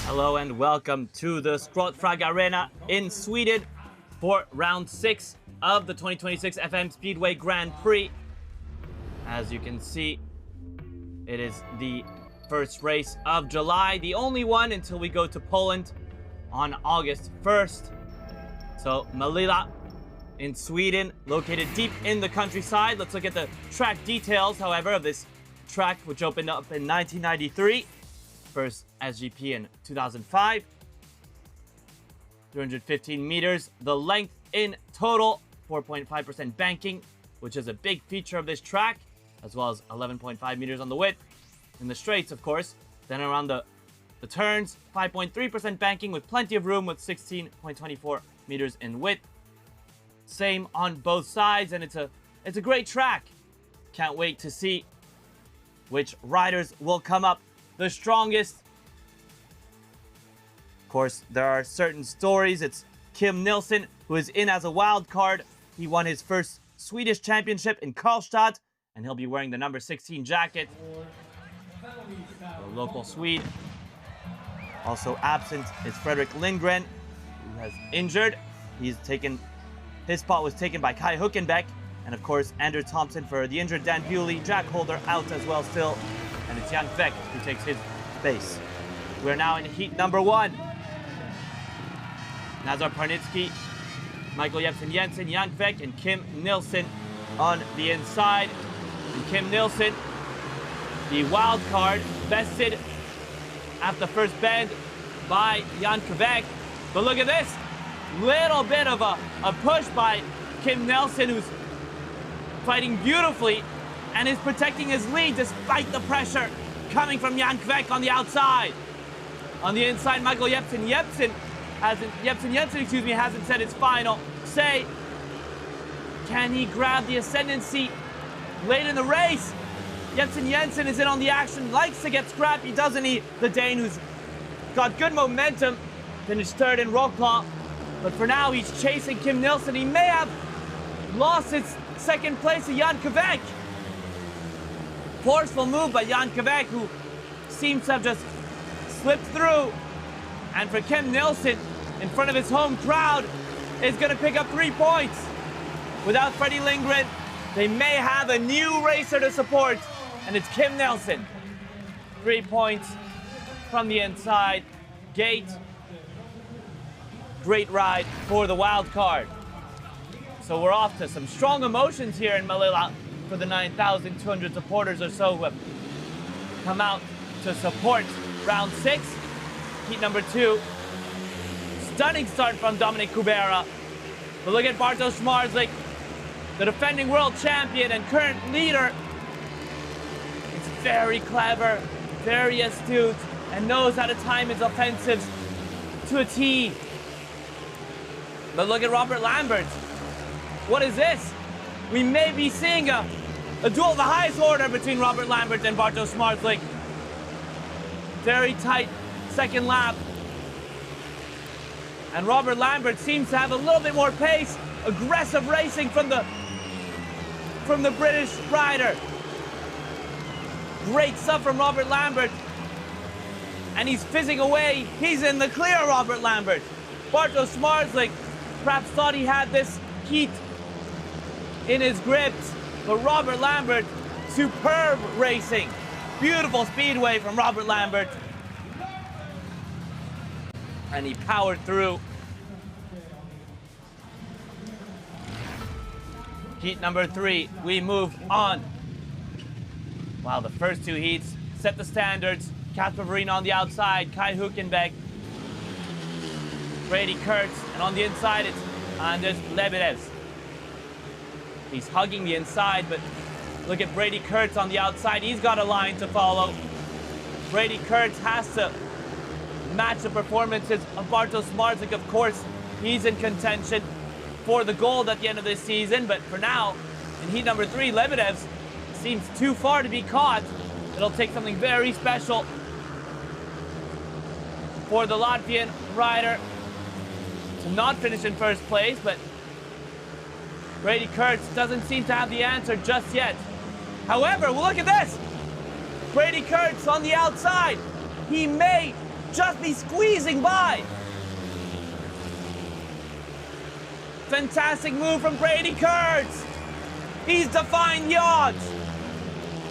Hello and welcome to the Sportfrag Arena in Sweden for round 6 of the 2026 FIM Speedway Grand Prix. As you can see, it is the first race of July, the only one until we go to Poland on August 1st. So Malilla in Sweden, located deep in the countryside. Let's look at the track details, however, of this track, which opened up in 1993. First SGP in 2005. 315 meters. The length in total, 4.5% banking, which is a big feature of this track, as well as 11.5 meters on the width. In the straights, of course. Then around the turns, 5.3% banking with plenty of room with 16.24 meters in width. Same on both sides, and it's a great track. Can't wait to see which riders will come up the strongest. Of course, there are certain stories. It's Kim Nilsson, who is in as a wild card. He won his first Swedish championship in Karlstad, and he'll be wearing the number 16 jacket. The local Swede. Also absent is Fredrik Lindgren, who has injured. His spot was taken by Kai Huckenbeck, and of course Andrew Thompson for the injured Dan Bewley. Jack Holder out as well still. And it's Jan Kvek who takes his space. We're now in heat number 1. Nazar Parnitsky, Michael Jensen, Jan Kvek, and Kim Nilsson on the inside. And Kim Nilsson, the wild card, bested at the first bend by Jan Kvek. But look at this, little bit of a push by Kim Nilsson, who's fighting beautifully and is protecting his lead despite the pressure coming from Jan Kvek on the outside. On the inside, Michael Jensen hasn't said his final say. Can he grab the ascendancy late in the race? Jensen is in on the action, likes to get scrappy, doesn't he? The Dane, who's got good momentum, finished third in Rockland. But for now, he's chasing Kim Nilsson. He may have lost his second place to Jan Kvek. Forceful move by Jan Kvek, who seems to have just slipped through. And for Kim Nilsson, in front of his home crowd, is going to pick up 3 points. Without Freddie Lindgren, they may have a new racer to support, and it's Kim Nilsson. 3 points from the inside gate. Great ride for the wild card. So we're off to some strong emotions here in Malilla for the 9,200 supporters or so who have come out to support round 6, heat number 2. Stunning start from Dominic Kubera. But look at Bartosz Marslik, the defending world champion and current leader. He's very clever, very astute, and knows how to time his offensives to a T. But look at Robert Lambert. What is this? We may be seeing a duel of the highest order between Robert Lambert and Bartosz Marslik. Very tight second lap. And Robert Lambert seems to have a little bit more pace. Aggressive racing from the British rider. Great stuff from Robert Lambert. And he's fizzing away. He's in the clear, Robert Lambert. Bartosz Marslik perhaps thought he had this heat in his grips, but Robert Lambert, superb racing. Beautiful speedway from Robert Lambert. And he powered through. Heat number 3, we move on. Wow, the first 2 heats set the standards. Kasper Verina on the outside, Kai Huckenbeck, Brady Kurtz, and on the inside it's Anders Lebedev. He's hugging the inside, but Look at Brady Kurtz on the outside. He's got a line to follow. Brady Kurtz has to match the performances of Bartosz Marzik. Of course, he's in contention for the gold at the end of this season. But for now, in heat number 3, Lebedev seems too far to be caught. It'll take something very special for the Latvian rider to not finish in first place, but Brady Kurtz doesn't seem to have the answer just yet. However, well, look at this. Brady Kurtz on the outside. He may just be squeezing by. Fantastic move from Brady Kurtz. He's defying the odds.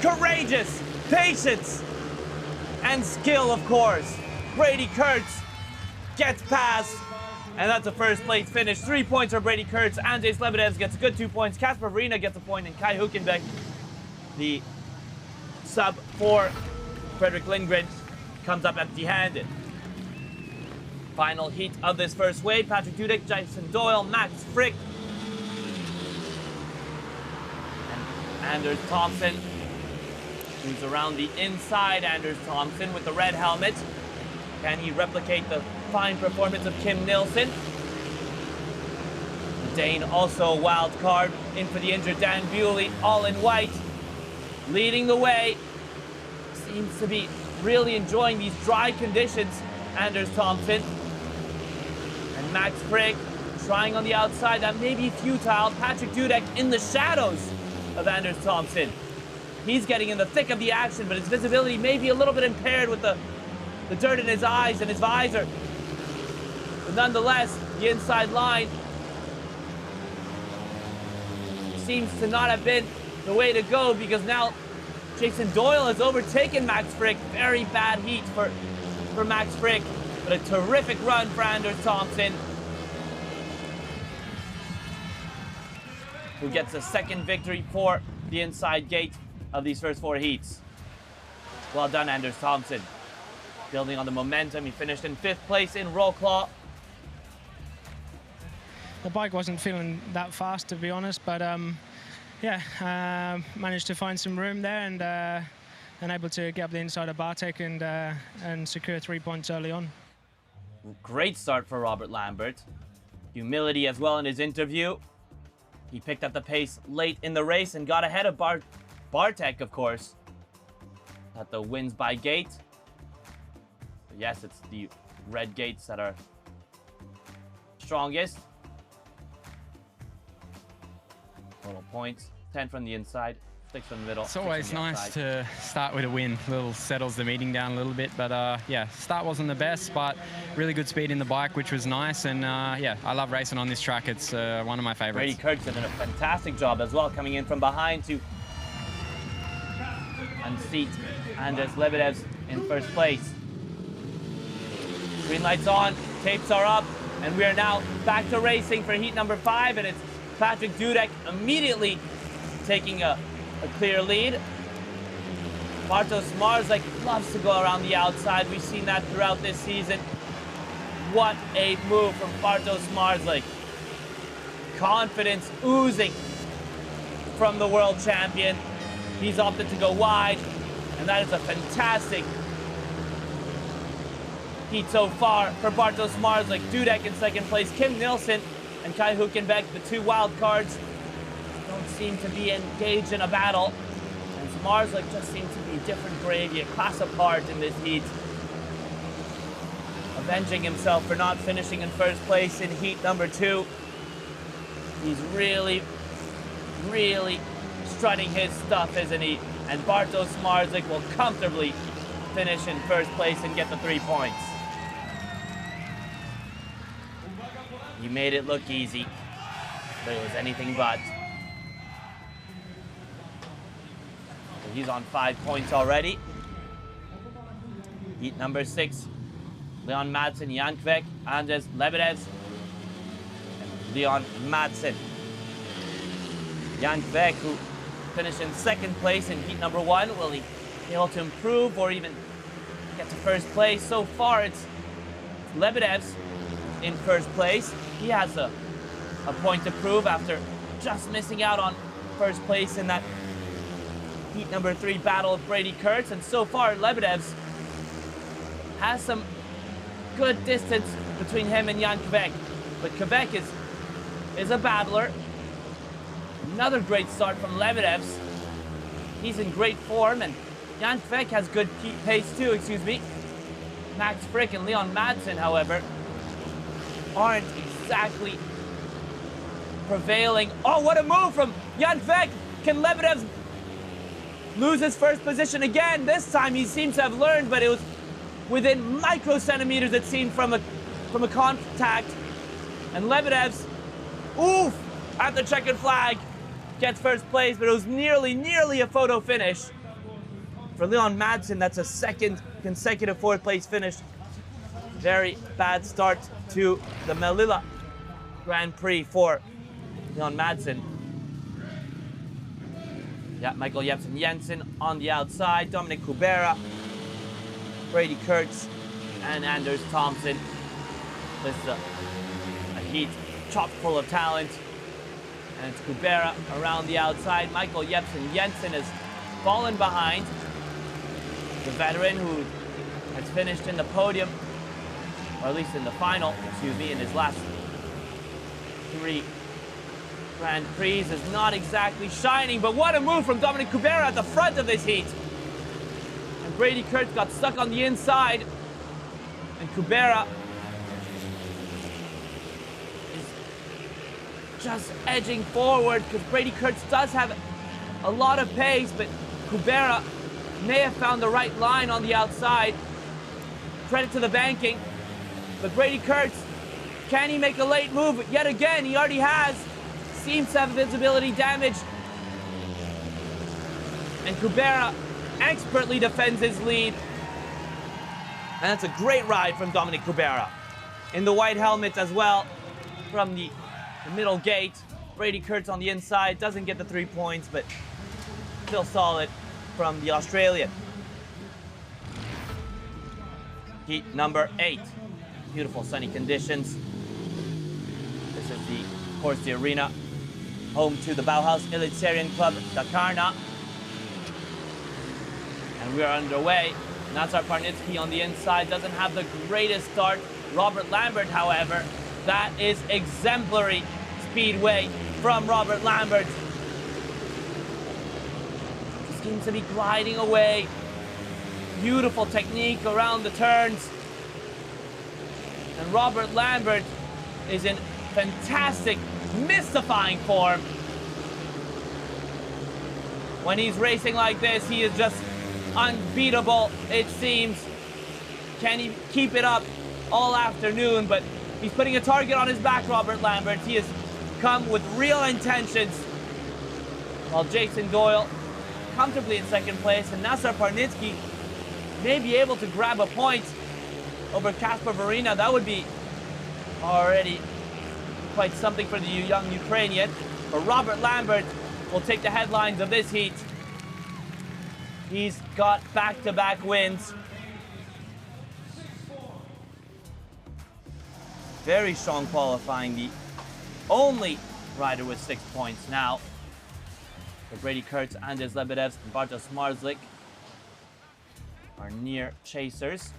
Courageous, patience, and skill, of course. Brady Kurtz gets past, and that's a first place finish. 3 points for Brady Kurtz. Andrzej Lebedev gets a good 2 points. Kasper Verina gets a point, and Kai Huckenbeck, the sub for Fredrik Lindgren, comes up empty-handed. Final heat of this first wave: Patrick Dudek, Jason Doyle, Max Frick, and Anders Thompson, who's around the inside. Anders Thompson with the red helmet. Can he replicate the fine performance of Kim Nilsson? Dane also a wild card. In for the injured Dan Bewley, all in white, leading the way. Seems to be really enjoying these dry conditions, Anders Thompson. And Max Frick trying on the outside. That may be futile. Patrick Dudek in the shadows of Anders Thompson. He's getting in the thick of the action, but his visibility may be a little bit impaired with the dirt in his eyes and his visor. But nonetheless, the inside line seems to not have been the way to go, because now Jason Doyle has overtaken Max Frick. Very bad heat for Max Frick, but a terrific run for Anders Thompson, who gets a second victory for the inside gate of these first 4 heats. Well done, Anders Thompson. Building on the momentum, he finished in 5th place in Wrocław. The bike wasn't feeling that fast, to be honest, but managed to find some room there and able to get up the inside of Bartek and secure 3 points early on. Great start for Robert Lambert. Humility as well in his interview. He picked up the pace late in the race and got ahead of Bartek, of course, at the wins by gate. But yes, it's the red gates that are strongest. Total points, 10 from the inside, 6 from the middle. It's always nice to start with a win. Little settles the meeting down a little bit, but yeah, start wasn't the best, but really good speed in the bike, which was nice. And yeah, I love racing on this track. It's one of my favorites. Brady Kurtz did a fantastic job as well, coming in from behind to unseat Anders Lebedev in first place. Green lights on, tapes are up, and we are now back to racing for heat number 5, and it's Patrick Dudek immediately taking a clear lead. Bartosz Marzik loves to go around the outside. We've seen that throughout this season. What a move from Bartosz Marzik. Confidence oozing from the world champion. He's opted to go wide, and that is a fantastic heat so far for Bartosz Marzik. Dudek in second place. Kim Nilsson and Kai Huckenbeck, the 2 wild cards, don't seem to be engaged in a battle. And Marzik just seems to be a different gravy, a class apart in this heat. Avenging himself for not finishing in first place in heat number 2. He's really, really strutting his stuff, isn't he? And Bartosz Marzik will comfortably finish in first place and get the 3 points. You made it look easy, but it was anything but. So he's on 5 points already. Heat number 6, Leon Madsen, Jan Kvek, Anders Lebedev, and Leon Madsen. Jan Kvek, who finished in second place in heat number 1, will he be able to improve or even get to first place? So far, it's Lebedev in first place. He has a point to prove after just missing out on first place in that heat number 3 battle of Brady Kurtz, and so far Lebedev's has some good distance between him and Jan Kvek. But Kvek is a battler. Another great start from Lebedev's. He's in great form, and Jan Kvek has good pace too, excuse me. Max Frick and Leon Madsen, however, aren't exactly prevailing. Oh, what a move from Jan Kvek! Can Lebedev lose his first position again? This time he seems to have learned, but it was within microcentimeters, it seemed, from a contact. And Lebedev's, oof, at the checkered flag, gets first place, but it was nearly a photo finish. For Leon Madsen, that's a second consecutive fourth place finish. Very bad start to the Malilla Grand Prix for Leon Madsen. Yeah, Michael Jepsen Jensen on the outside, Dominic Kubera, Brady Kurtz, and Anders Thompson. This is a heat chock full of talent. And it's Kubera around the outside. Michael Jepsen Jensen has fallen behind. The veteran who has finished in the podium, or at least in the final, excuse me, in his last 3 Grand Prix, is not exactly shining, but what a move from Dominic Kubera at the front of this heat. And Brady Kurtz got stuck on the inside, and Kubera is just edging forward because Brady Kurtz does have a lot of pace, but Kubera may have found the right line on the outside. Credit to the banking, but Brady Kurtz, can he make a late move? Yet again, he already has. Seems to have visibility damage. And Kubera expertly defends his lead. And that's a great ride from Dominic Kubera. In the white helmet as well, from the middle gate. Brady Kurtz on the inside, doesn't get the 3 points, but still solid from the Australian. Heat number 8. Beautiful sunny conditions. This is of course, the arena, home to the Bauhaus Elitserien Club Dakarna. And we are underway. Nazar Parnitsky on the inside doesn't have the greatest start. Robert Lambert, however, that is exemplary speedway from Robert Lambert. Seems to be gliding away. Beautiful technique around the turns. And Robert Lambert is in fantastic, mystifying form. When he's racing like this, he is just unbeatable, it seems. Can he keep it up all afternoon? But he's putting a target on his back, Robert Lambert. He has come with real intentions. While Jason Doyle comfortably in second place, and Nazar Parnitsky may be able to grab a point over Kasper Verina. That would be already quite something for the young Ukrainian. But Robert Lambert will take the headlines of this heat. He's got back-to-back wins. Very strong qualifying. The only rider with 6 points now. For Brady Kurtz, Anders Lebedevs, and Bartosz Marzlik are near chasers.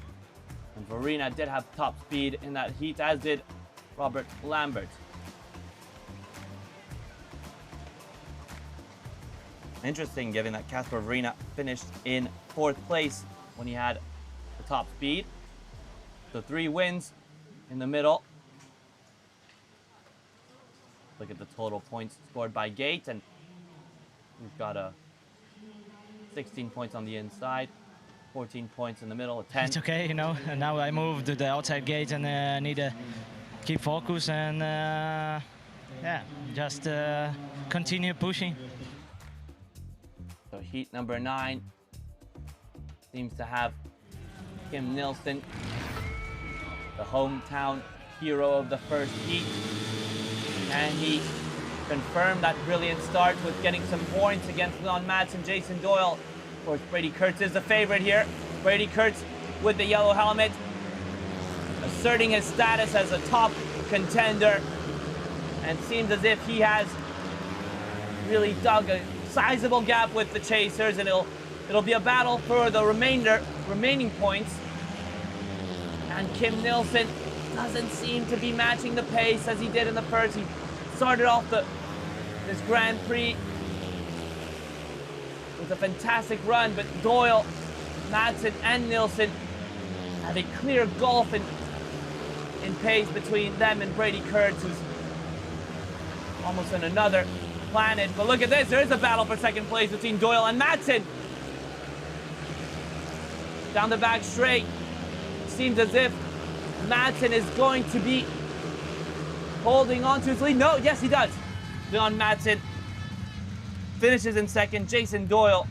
And Verina did have top speed in that heat, as did Robert Lambert. Interesting, given that Kasper Verina finished in 4th place when he had the top speed. So 3 wins in the middle. Look at the total points scored by Gate, and we've got 16 points on the inside, 14 points in the middle, a 10. It's okay, you know. And now I moved to the outside gate and need to keep focus and yeah, just continue pushing. So heat number 9 seems to have Kim Nilsson, the hometown hero of the first heat. And he confirmed that brilliant start with getting some points against Leon Madsen, Jason Doyle. Of course, Brady Kurtz is the favorite here. Brady Kurtz with the yellow helmet, asserting his status as a top contender. And seems as if he has really dug a sizable gap with the chasers, and it'll be a battle for the remaining points. And Kim Nilsson doesn't seem to be matching the pace as he did in the first. He started off this Grand Prix with a fantastic run, but Doyle, Madsen, and Nilsson have a clear gulf in pace between them and Brady Kurtz, who's almost on another planet. But look at this, there is a battle for second place between Doyle and Madsen. Down the back straight, seems as if Madsen is going to be holding on to his lead. No, yes he does. Leon Madsen finishes in second. Jason Doyle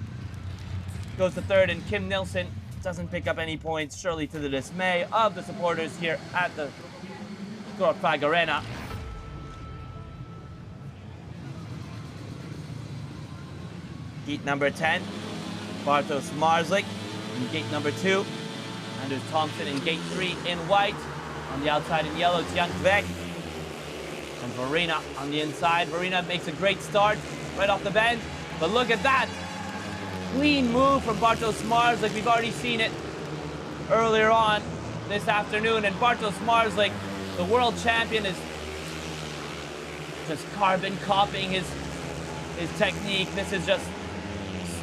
goes to third, and Kim Nilsson doesn't pick up any points, surely to the dismay of the supporters here at the Storfag Arena. Heat number 10, Bartosz Marzlik in gate number 2. Anders Thompson in gate 3 in white. On the outside in yellow, Tian Kvek. And Verena on the inside. Verena makes a great start right off the bend. But look at that. Clean move from Bartosz Marzlik. We've already seen it earlier on this afternoon. And Bartosz Marzlik, the world champion, is just carbon copying his technique. This is just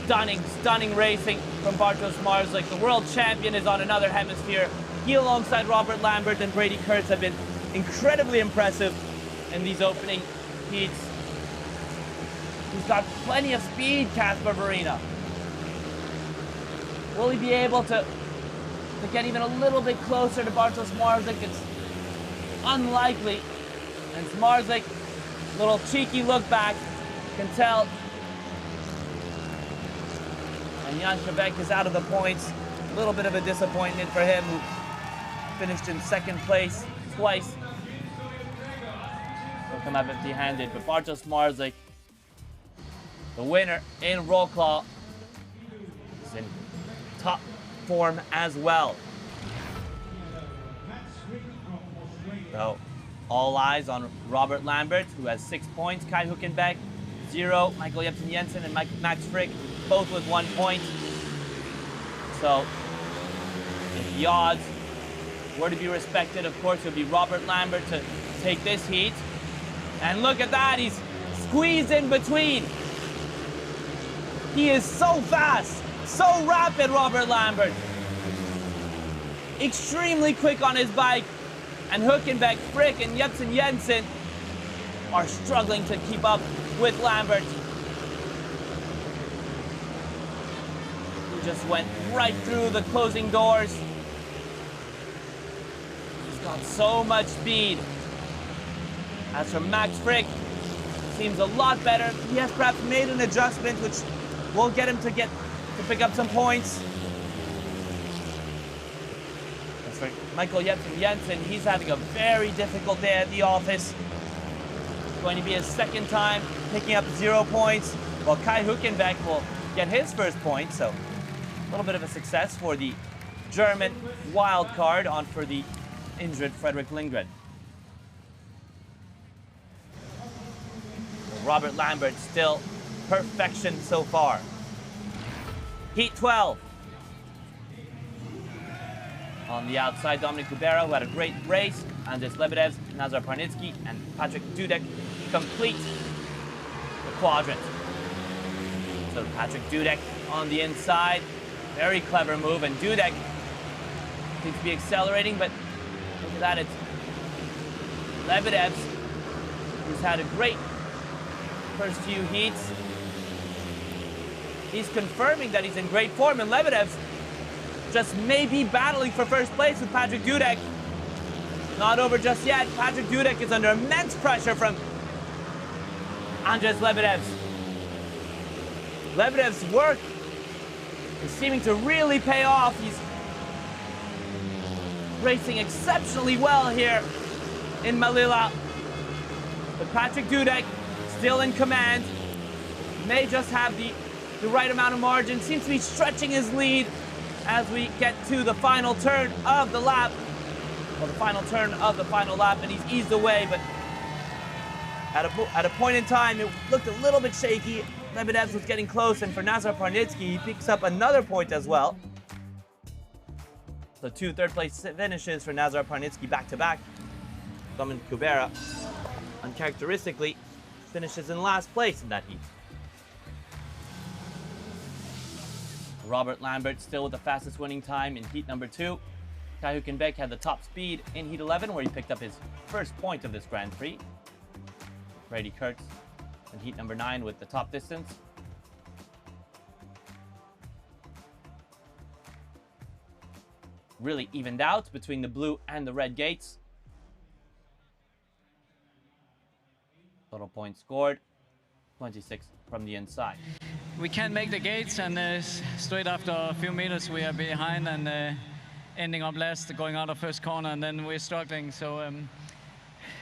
stunning racing from Bartosz Marzlik. The world champion is on another hemisphere. He, alongside Robert Lambert and Brady Kurtz, have been incredibly impressive in these opening heats. He's got plenty of speed, Kasper Verena. Will he be able to get even a little bit closer to Bartosz Marzlik? It's unlikely. And Marzlik, little cheeky look back, can tell. And Jan Kvek is out of the points. A little bit of a disappointment for him, who finished in second place twice. He'll come out empty-handed. But Bartosz Marzlik, the winner in Wrocław, is in top form as well. So, all eyes on Robert Lambert, who has 6 points. Kai Hülkenberg, 0. Michael Jepsen-Jensen and Max Frick, both with 1 point. So, if the odds were to be respected, of course, it would be Robert Lambert to take this heat. And look at that, he's squeezed in between. He is so fast, so rapid, Robert Lambert. Extremely quick on his bike. And Hülkenberg, Frick, and Jepsen-Jensen are struggling to keep up with Lambert. He just went right through the closing doors. He's got so much speed. As for Max Frick, seems a lot better. He has perhaps made an adjustment which will get him to pick up some points. As for Michael Jepsen-Jensen, he's having a very difficult day at the office. It's going to be his second time picking up 0 points, while Kai Hülkenberg will get his first point. So a little bit of a success for the German wild card on for the injured Frederick Lindgren. Robert Lambert still perfection so far. Heat 12. On the outside, Dominic Kubera, who had a great race. Andres Lebedev, Nazar Parnitsky, and Patrick Dudek complete the quadrant. So Patrick Dudek on the inside. Very clever move, and Dudek seems to be accelerating, but look at that, it's Lebedev, who's had a great first few heats. He's confirming that he's in great form, and Lebedev just maybe battling for first place with Patrick Dudek. Not over just yet. Patrick Dudek is under immense pressure from Andres Lebedev. Lebedev's work is seeming to really pay off. He's racing exceptionally well here in Malilla. But Patrick Dudek still in command. May just have the right amount of margin. Seems to be stretching his lead as we get to the final turn of the lap. Well, the final turn of the final lap, and he's eased away, but at a point in time, it looked a little bit shaky. Lebedev was getting close, and for Nazar Parnitsky, he picks up another point as well. So 2 third-place finishes for Nazar Parnitsky back-to-back. Dominik Kubera, uncharacteristically, finishes in last place in that heat. Robert Lambert still with the fastest winning time in heat number 2. Kai Hülkenberg had the top speed in heat 11, where he picked up his first point of this Grand Prix. Brady Kurtz in heat number 9 with the top distance. Really evened out between the blue and the red gates. Total points scored, 26 from the inside. We can't make the gates, and straight after a few meters we are behind and ending up last, going out of first corner, and then we're struggling. So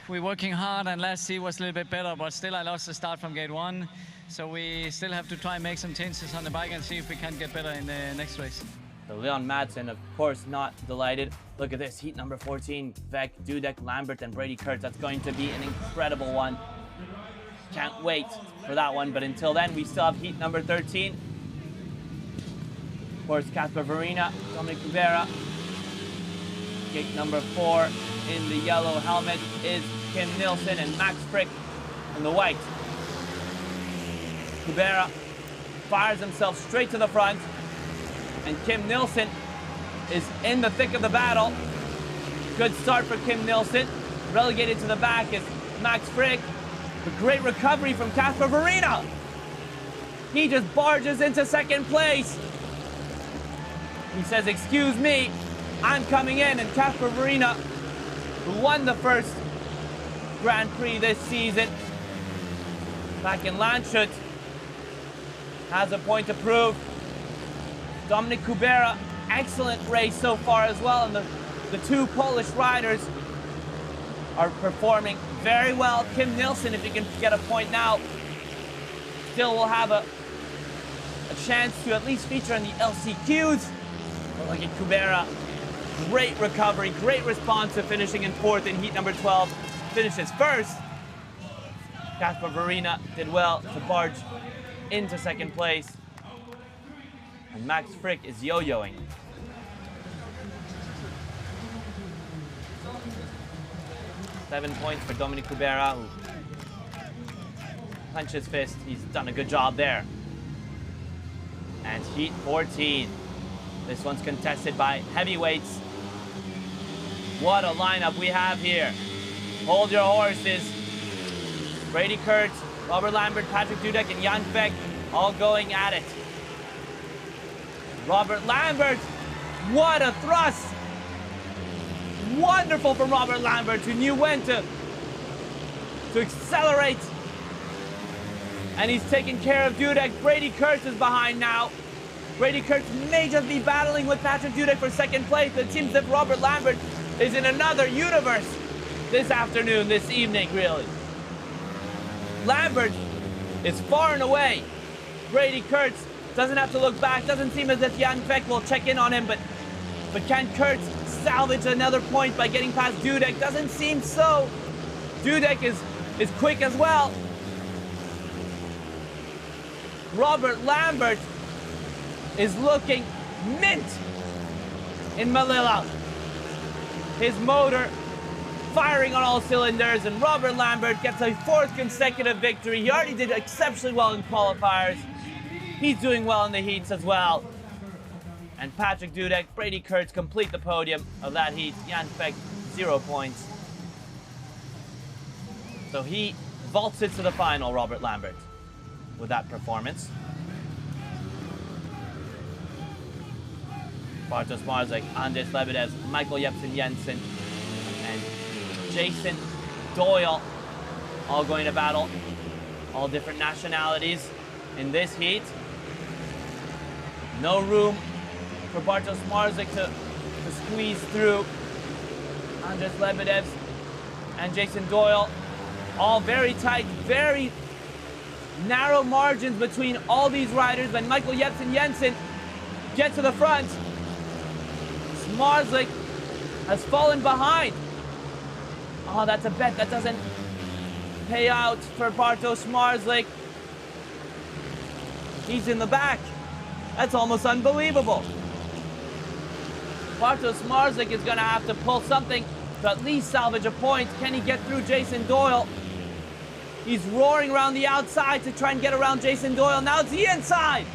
we're working hard, and last heat was a little bit better, but still I lost the start from gate 1. So we still have to try and make some changes on the bike and see if we can get better in the next race. So Leon Madsen, of course, not delighted. Look at this, heat number 14, Beck, Dudek, Lambert, and Brady Kurtz. That's going to be an incredible one. Can't wait for that one, but until then, we still have heat number 13. Of course, Kasper Verina, Dominik Kubera. Gate number 4 in the yellow helmet is Kim Nielsen, and Max Frick in the white. Kubera fires himself straight to the front, and Kim Nielsen is in the thick of the battle. Good start for Kim Nielsen. Relegated to the back is Max Frick. A great recovery from Kasper Verina. He just barges into second place. He says, "Excuse me, I'm coming in," and Kasper Verina, who won the first Grand Prix this season back in Landshut, has a point to prove. Dominik Kubera, excellent race so far as well, and the 2 Polish riders are performing very well. Kim Nielsen, if he can get a point now, still will have a chance to at least feature in the LCQs. But look at Kubera. Great recovery, great response to finishing in 4th in heat number 12. Finishes first. Kasper Verina did well to barge into second place. And Max Frick is yo-yoing. Seven points for Dominik Kubera, who clenched his fist. He's done a good job there. And heat 14. This one's contested by heavyweights. What a lineup we have here. Hold your horses. Brady Kurtz, Robert Lambert, Patrick Dudek, and Jan Beck all going at it. Robert Lambert, what a thrust! Wonderful from Robert Lambert, who knew when to accelerate. And he's taking care of Dudek. Brady Kurtz is behind now. Brady Kurtz may just be battling with Patrick Dudek for second place, but it seems that Robert Lambert is in another universe this afternoon, this evening, really. Lambert is far and away. Brady Kurtz doesn't have to look back. Doesn't seem as if Jan Beck will check in on him, but can Kurtz salvage another point by getting past Dudek? Doesn't seem so. Dudek is quick as well. Robert Lambert is looking mint in Malilla. His motor firing on all cylinders, and Robert Lambert gets a 4th consecutive victory. He already did exceptionally well in qualifiers. He's doing well in the heats as well. And Patrick Dudek, Brady Kurtz complete the podium of that heat. Jan Beck, 0 points. So he vaulted to the final, Robert Lambert, with that performance. Bartosz Marzek, Andrzej Lebedev, Michael Jepsen Jensen, and Jason Doyle all going to battle. All different nationalities in this heat. No room for Bartosz Marzek to squeeze through. Andrzej Lebedev and Jason Doyle, all very tight, very narrow margins between all these riders. When Michael Jepsen Jensen get to the front, Marzek has fallen behind. Oh, that's a bet that doesn't pay out for Bartosz Marzek. He's in the back. That's almost unbelievable. Bartosz Marzik is gonna have to pull something to at least salvage a point. Can he get through Jason Doyle? He's roaring around the outside to try and get around Jason Doyle. Now it's the inside.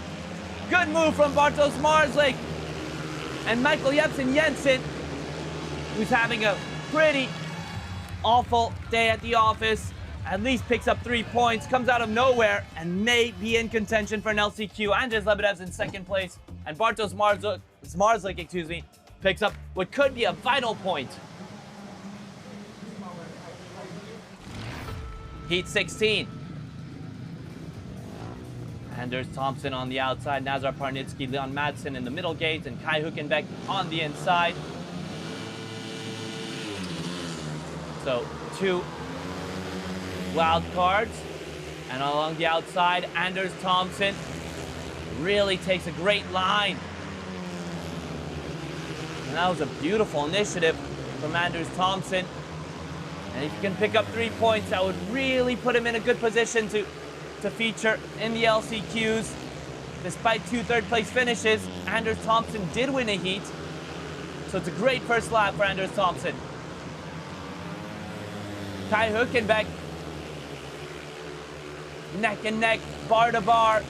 Good move from Bartosz Marzik. And Michael Jensen, who's having a pretty awful day at the office, at least picks up 3 points, comes out of nowhere, and may be in contention for an LCQ. Andrzej Lebedev's in second place, and Bartosz Marzik, picks up what could be a vital point. Heat 16. Anders Thompson on the outside, Nazar Parnitsky, Leon Madsen in the middle gate, and Kai Hülkenberg on the inside. So 2 wild cards, and along the outside, Anders Thompson really takes a great line. And that was a beautiful initiative from Anders Thompson. And if he can pick up 3 points, that would really put him in a good position to feature in the LCQs. Despite 2 third-place finishes, Anders Thompson did win a heat. So it's a great first lap for Anders Thompson. Kai Hülkenberg, neck and neck, bar to bar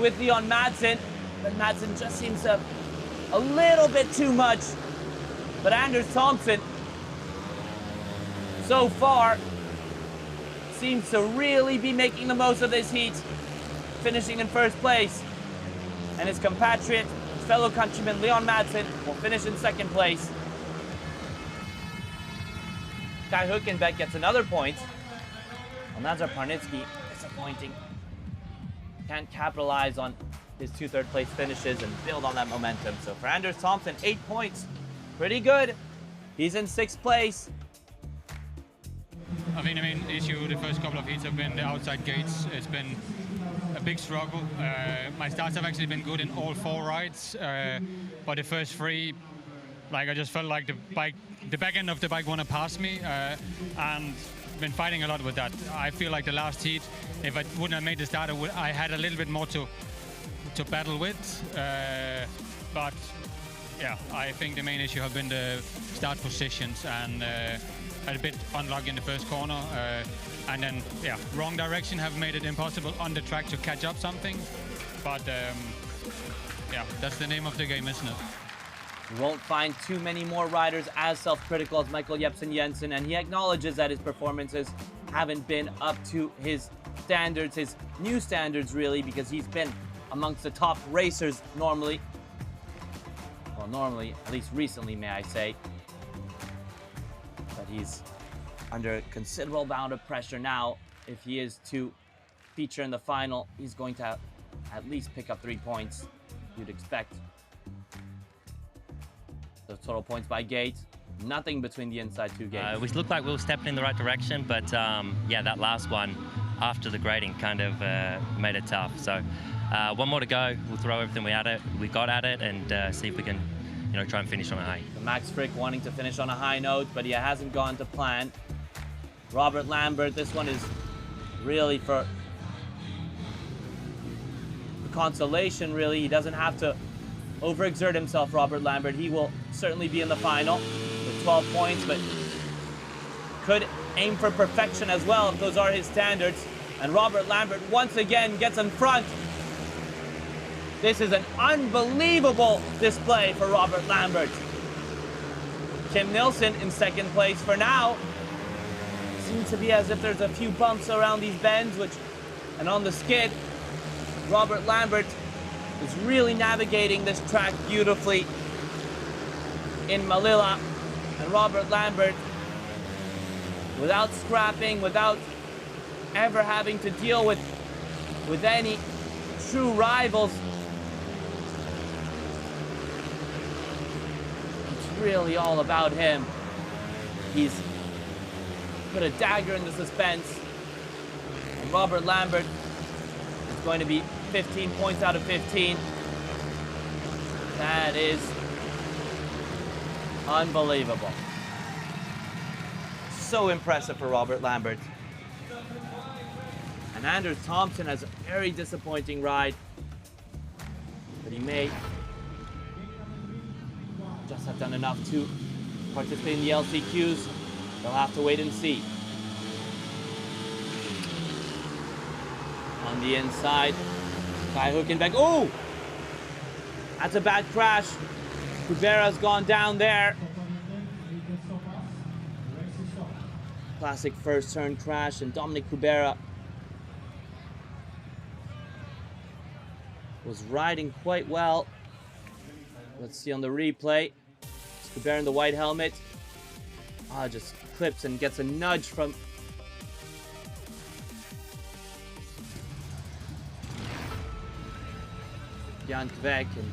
with Leon Madsen. But Madsen just seems to have a little bit too much. But Anders Thompson, so far, seems to really be making the most of this heat, finishing in first place. And his compatriot, his fellow countryman, Leon Madsen, will finish in second place. Kai Hülkenberg gets another point. Well, Nazar Parnitsky, disappointing. Can't capitalize on his 2 third-place finishes and build on that momentum. So for Anders Thompson, 8 points. Pretty good. He's in 6th place. I think the main issue the first couple of heats have been the outside gates. It's been a big struggle. My starts have actually been good in all 4 rides, but the first 3, like I just felt like the back end of the bike wanted to pass me, and been fighting a lot with that. I feel like the last heat, if I wouldn't have made the start, I had a little bit more to battle with, but yeah, I think the main issue have been the start positions, and a bit unlucky in the first corner, and then yeah, wrong direction have made it impossible on the track to catch up something. But yeah, that's the name of the game, isn't it? You won't find too many more riders as self-critical as Michael Jensen, and he acknowledges that his performances haven't been up to his standards, his new standards really, because he's been amongst the top racers normally. Well, normally, at least recently, may I say. But he's under a considerable amount of pressure now. If he is to feature in the final, he's going to at least pick up 3 points, you'd expect. The total points by gate, nothing between the inside 2 gates. We looked like we were stepping in the right direction, but yeah, that last one after the grading kind of made it tough. So 1 more to go. We'll throw everything we got at it, and see if we can, try and finish on a high. So Max Frick wanting to finish on a high note, but he hasn't gone to plan. Robert Lambert, this one is really for consolation, really. He doesn't have to overexert himself, Robert Lambert. He will certainly be in the final with 12 points, but could aim for perfection as well if those are his standards. And Robert Lambert once again gets in front. This is an unbelievable display for Robert Lambert. Kim Nilsson in second place for now. Seems to be as if there's a few bumps around these bends, and on the skid, Robert Lambert is really navigating this track beautifully in Malilla. And Robert Lambert, without scrapping, without ever having to deal with any true rivals, it's really all about him. He's put a dagger in the suspense. And Robert Lambert is going to be 15 points out of 15. That is unbelievable. So impressive for Robert Lambert. And Anders Thompson has a very disappointing ride. but he may just have done enough to participate in the LCQs. They'll have to wait and see. On the inside, Kai Hülkenberg. Oh! That's a bad crash. Kubera's gone down there. Classic first turn crash, and Dominic Kubera was riding quite well. Let's see on the replay. Kubera in the white helmet. Just clips and gets a nudge from Jan Kvek, and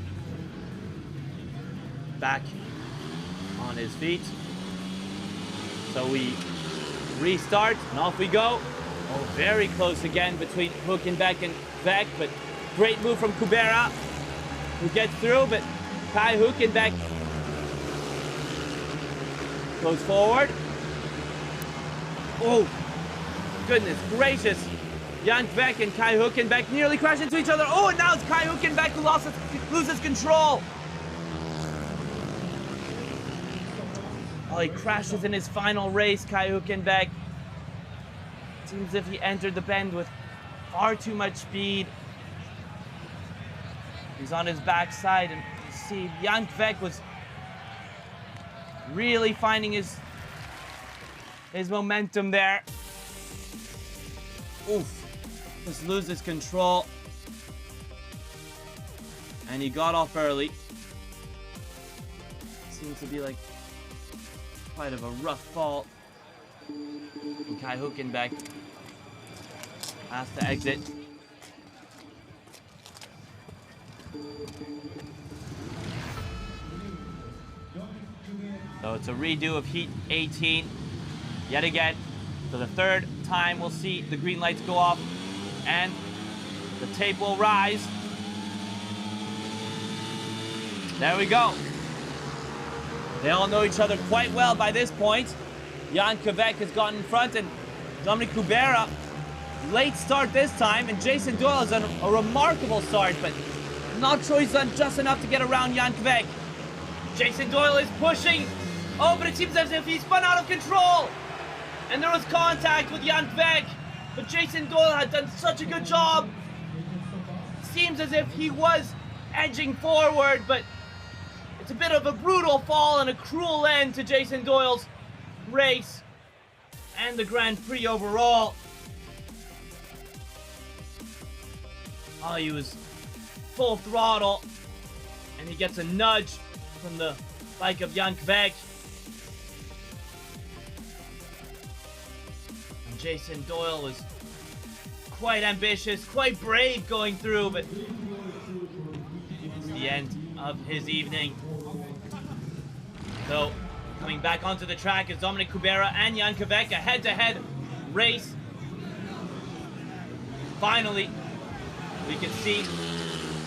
back on his feet. So we restart and off we go. Oh, very close again between Hülkenberg and Kvek, but great move from Kubera, who gets through, but Kai Hülkenberg goes forward. Oh, goodness gracious. Jan Kvek and Kai Hülkenberg nearly crash into each other. Oh, and now it's Kai Hülkenberg who loses control. Oh, he crashes in his final race, Kai Hülkenberg. Seems as if he entered the bend with far too much speed. He's on his backside, and you see Jan Kvek was really finding his momentum there. Oof. Just loses control. And he got off early. Seems to be like quite of a rough fall. And Kai Hülkenberg has to exit. So it's a redo of Heat 18. Yet again, for the third time, we'll see the green lights go off and the tape will rise. There we go. They all know each other quite well by this point. Jan Kvek has gotten in front, and Dominic Kubera, late start this time, and Jason Doyle has done a remarkable start, but not sure he's done just enough to get around Jan Kvek. Jason Doyle is pushing. Oh, but it seems as if he spun out of control. And there was contact with Jan Kvek, but Jason Doyle had done such a good job. Seems as if he was edging forward, but it's a bit of a brutal fall and a cruel end to Jason Doyle's race and the Grand Prix overall. Oh, he was full throttle, and he gets a nudge from the bike of Jan Kvek. And Jason Doyle was quite ambitious, quite brave going through, but it's the end of his evening. So, coming back onto the track is Dominic Kubera and Jan Kvek, a head-to-head race. Finally, we can see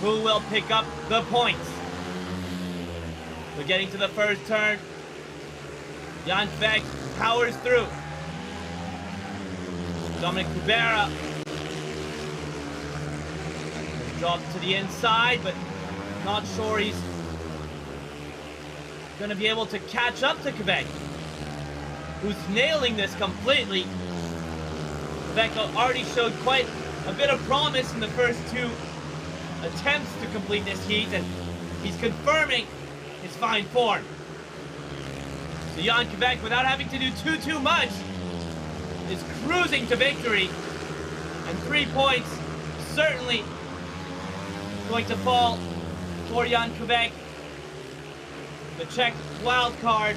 who will pick up the points. We're getting to the first turn. Jan Kvek powers through. Dominic Kubera dropped to the inside, but not sure he's going to be able to catch up to Kvek, who's nailing this completely. Kvek already showed quite a bit of promise in the first two attempts to complete this heat, and he's confirming his fine form. So Jan Kvek, without having to do too much, is cruising to victory, and 3 points certainly going to fall for Jan Kvek. The Czech wild card.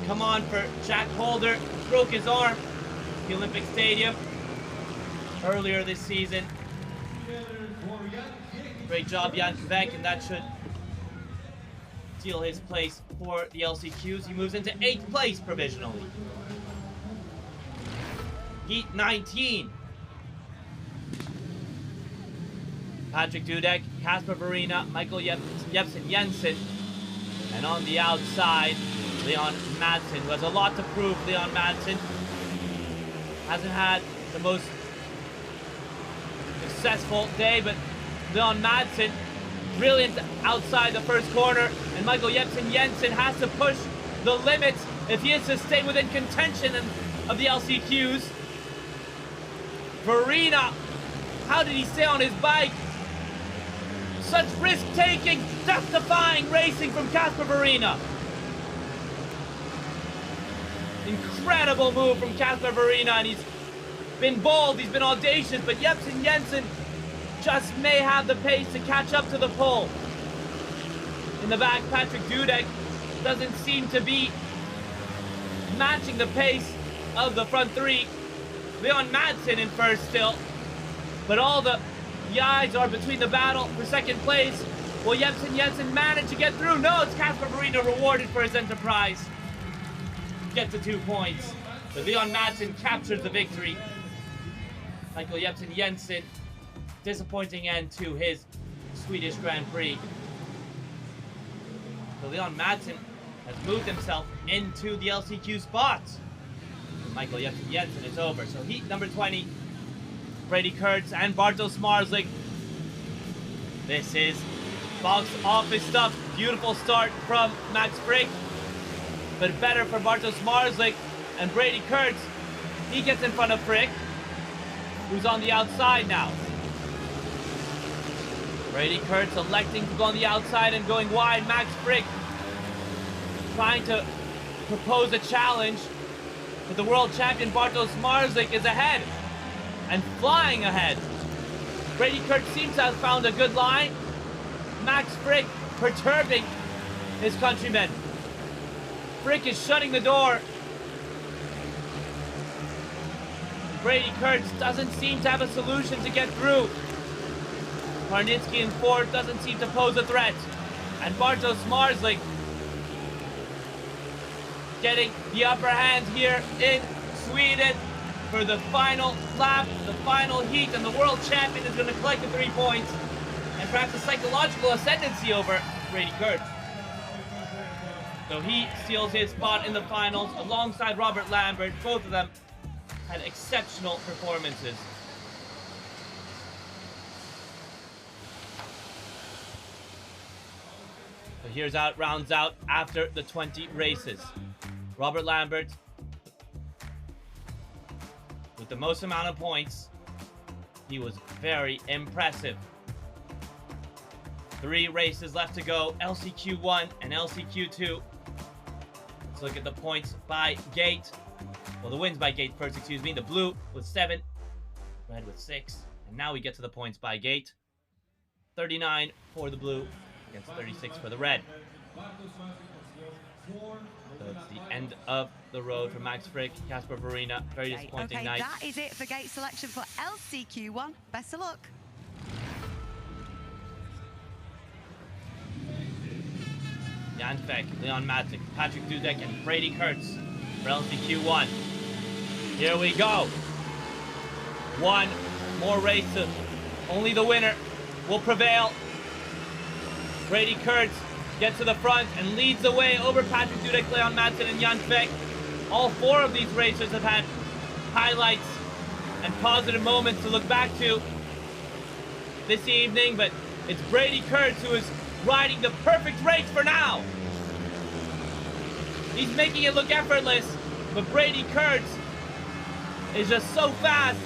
Come on for Jack Holder, broke his arm at the Olympic Stadium earlier this season. Great job, Jan Kvek, and that should seal his place for the LCQs. He moves into 8th place provisionally. Heat 19. Patrick Dudek, Kasper Verina, Michael Jepsen Jensen, and on the outside, Leon Madsen, who has a lot to prove. Leon Madsen hasn't had the most successful day, but Leon Madsen. Brilliant outside the first corner, and Michael Jensen has to push the limits if he is to stay within contention of the LCQs. Verina, how did he stay on his bike? Such risk-taking, death-defying racing from Casper Verina. Incredible move from Casper Verina, and he's been bold, he's been audacious, but Jensen just may have the pace to catch up to the pole. In the back, Patrick Dudek doesn't seem to be matching the pace of the front three. Leon Madsen in first still, but all the eyes are between the battle for second place. Will Jensen manage to get through? No, it's Casper Verina rewarded for his enterprise. Get to 2 points, but Leon Madsen captures the victory. Michael Jensen, disappointing end to his Swedish Grand Prix. So Leon Madsen has moved himself into the LCQ spot. Michael Jensen is over. So heat number 20, Brady Kurtz and Bartosz Marslik. This is box office stuff. Beautiful start from Max Frick, but better for Bartosz Marslik and Brady Kurtz. He gets in front of Frick, who's on the outside now. Brady Kurtz electing to go on the outside and going wide. Max Frick trying to propose a challenge, but the world champion Bartosz Marslik is ahead and flying ahead. Brady Kurtz seems to have found a good line. Max Frick perturbing his countrymen. Frick is shutting the door. Brady Kurtz doesn't seem to have a solution to get through. Karnitsky in fourth doesn't seem to pose a threat. And Bartosz Marslik getting the upper hand here in Sweden for the final lap, the final heat, and the world champion is going to collect the 3 points and perhaps a psychological ascendancy over Brady Kurtz. So he steals his spot in the finals alongside Robert Lambert. Both of them had exceptional performances. So here's how it rounds out after the 20 races. Robert Lambert with the most amount of points. He was very impressive. 3 races left to go, LCQ1 and LCQ2. Let's look at the points by gate. Well, the wins by gate first, excuse me. The blue with 7, red with 6, and now we get to the points by gate. 39 for the blue against 36 for the red. So it's the end of the road for Max Frick, Casper Verina. Very disappointing night. That is it for gate selection for LCQ1. Best of luck. Jan Feck, Leon Madsen, Patrick Dudek, and Brady Kurtz for LCQ1. Here we go. One more race. Only the winner will prevail. Brady Kurtz gets to the front and leads the way over Patrick Dudek, Leon Madsen, and Jan Feck. All 4 of these racers have had highlights and positive moments to look back to this evening, but it's Brady Kurtz who is riding the perfect race for now. He's making it look effortless, but Brady Kurtz is just so fast.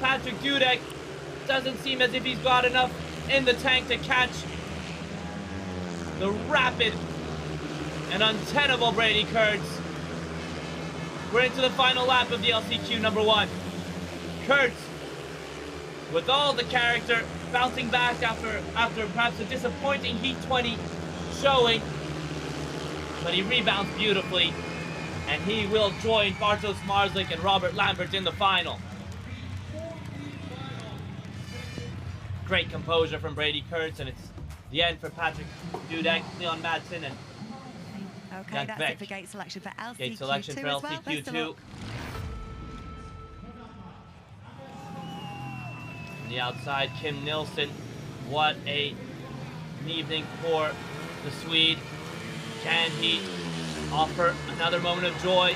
Patrick Dudek doesn't seem as if he's got enough in the tank to catch the rapid and untenable Brady Kurtz. We're into the final lap of the LCQ number 1. Kurtz, with all the character, bouncing back after perhaps a disappointing Heat 20 showing, but he rebounds beautifully, and he will join Bartosz Marslik and Robert Lambert in the final. Great composure from Brady Kurtz, and it's the end for Patrick Dudek, Leon Madsen, and Okay, Jan that's Feck. it for gate selection for LCQ2 Gate selection for as well. Best of LCQ2. luck. On the outside, Kim Nilsson. What an evening for the Swede. Can he offer another moment of joy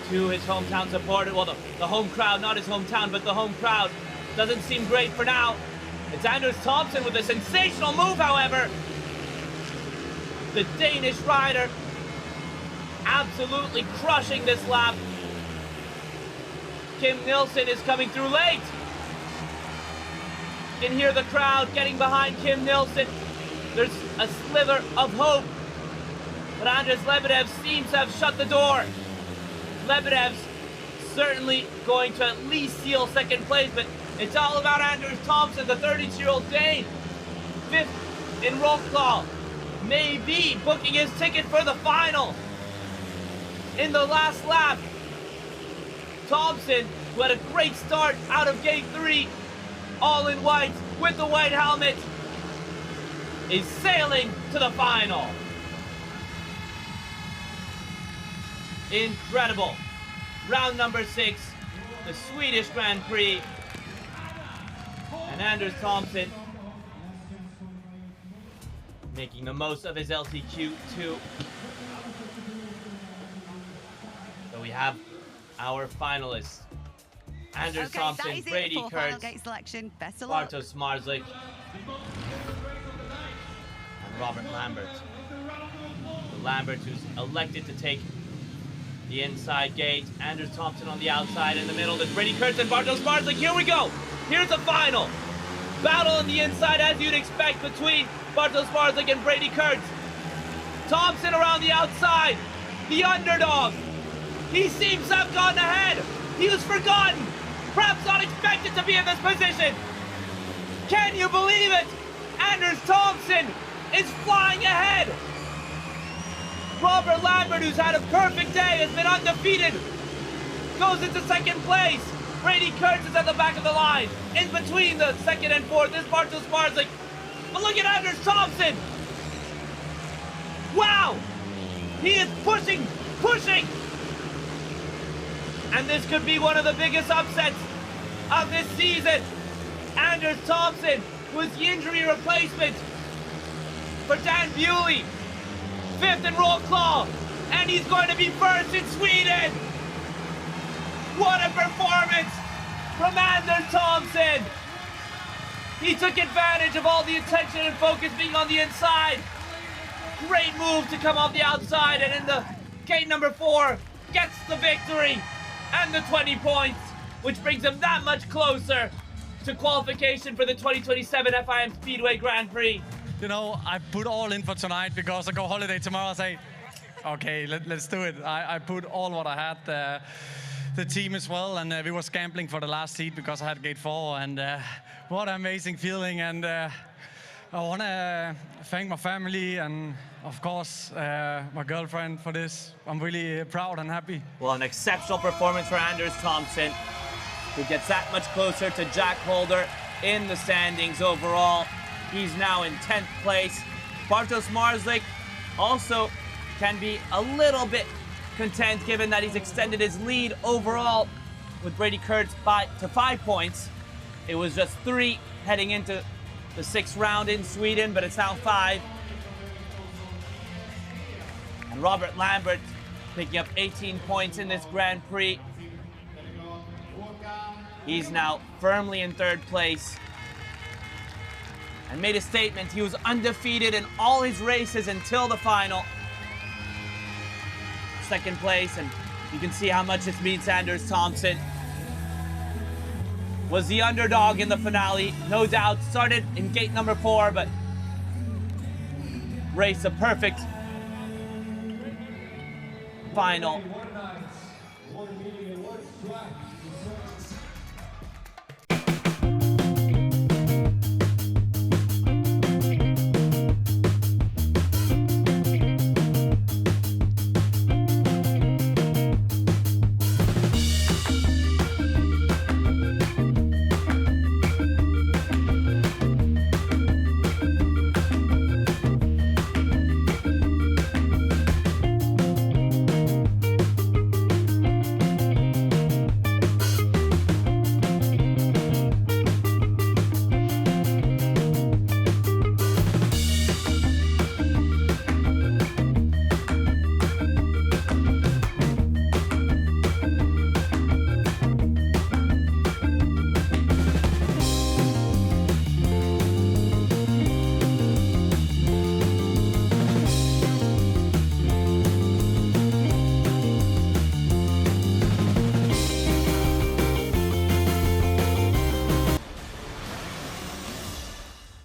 to his hometown supporter? Well, the home crowd, not his hometown, but the home crowd doesn't seem great for now. It's Anders Thompson with a sensational move, however. The Danish rider absolutely crushing this lap. Kim Nielsen is coming through late. You can hear the crowd getting behind Kim Nielsen. There's a sliver of hope. But Andres Lebedev seems to have shut the door. Lebedev's certainly going to at least seal second place, but it's all about Anders Thompson, the 32-year-old Dane. 5th in roll call. Maybe booking his ticket for the final. In the last lap, Thompson, who had a great start out of gate 3, all in white with the white helmet, is sailing to the final. Incredible. Round number 6, the Swedish Grand Prix. And Anders Thompson making the most of his LTQ2. So we have our finalists. Anders Thompson, Brady Kurtz, Bartosz Marslik, and Robert Lambert. So Lambert, who's elected to take the inside gate. Anders Thompson on the outside. In the middle, there's Brady Kurtz and Bartosz Marslik. Here we go. Here's the final. Battle on the inside, as you'd expect, between Bartosz Marslik and Brady Kurtz. Thompson around the outside, the underdog. He seems to have gone ahead. He was forgotten, perhaps not expected to be in this position. Can you believe it? Anders Thompson is flying ahead. Robert Lambert, who's had a perfect day, has been undefeated, goes into second place. Brady Kurtz is at the back of the line. In between the second and fourth is Bartosz Marslik. But look at Anders Thompson. Wow! He is pushing. And this could be one of the biggest upsets of this season. Anders Thompson was the injury replacement for Dan Bewley. 5th in roll call, and he's going to be first in Sweden. What a performance from Anders Thompson. He took advantage of all the attention and focus being on the inside. Great move to come off the outside, and in the gate number 4, gets the victory and the 20 points, which brings him that much closer to qualification for the 2027 FIM Speedway Grand Prix. You know, I put all in for tonight because I go holiday tomorrow. I say, okay, let's do it. I put all what I had, the team as well, and we were gambling for the last seat because I had gate 4, and what an amazing feeling. And I want to thank my family and, of course, my girlfriend for this. I'm really proud and happy. Well, an exceptional performance for Anders Thompson, who gets that much closer to Jack Holder in the standings overall. He's now in 10th place. Bartosz Marslik also can be a little bit content given that he's extended his lead overall with Brady Kurtz to 5 points. It was just 3 heading into the 6th round in Sweden, but it's now 5. And Robert Lambert picking up 18 points in this Grand Prix. He's now firmly in 3rd place and made a statement. He was undefeated in all his races until the final. 2nd place, and you can see how much this means to Anders Thompson. Was the underdog in the finale, no doubt. Started in gate number 4, but raced a perfect final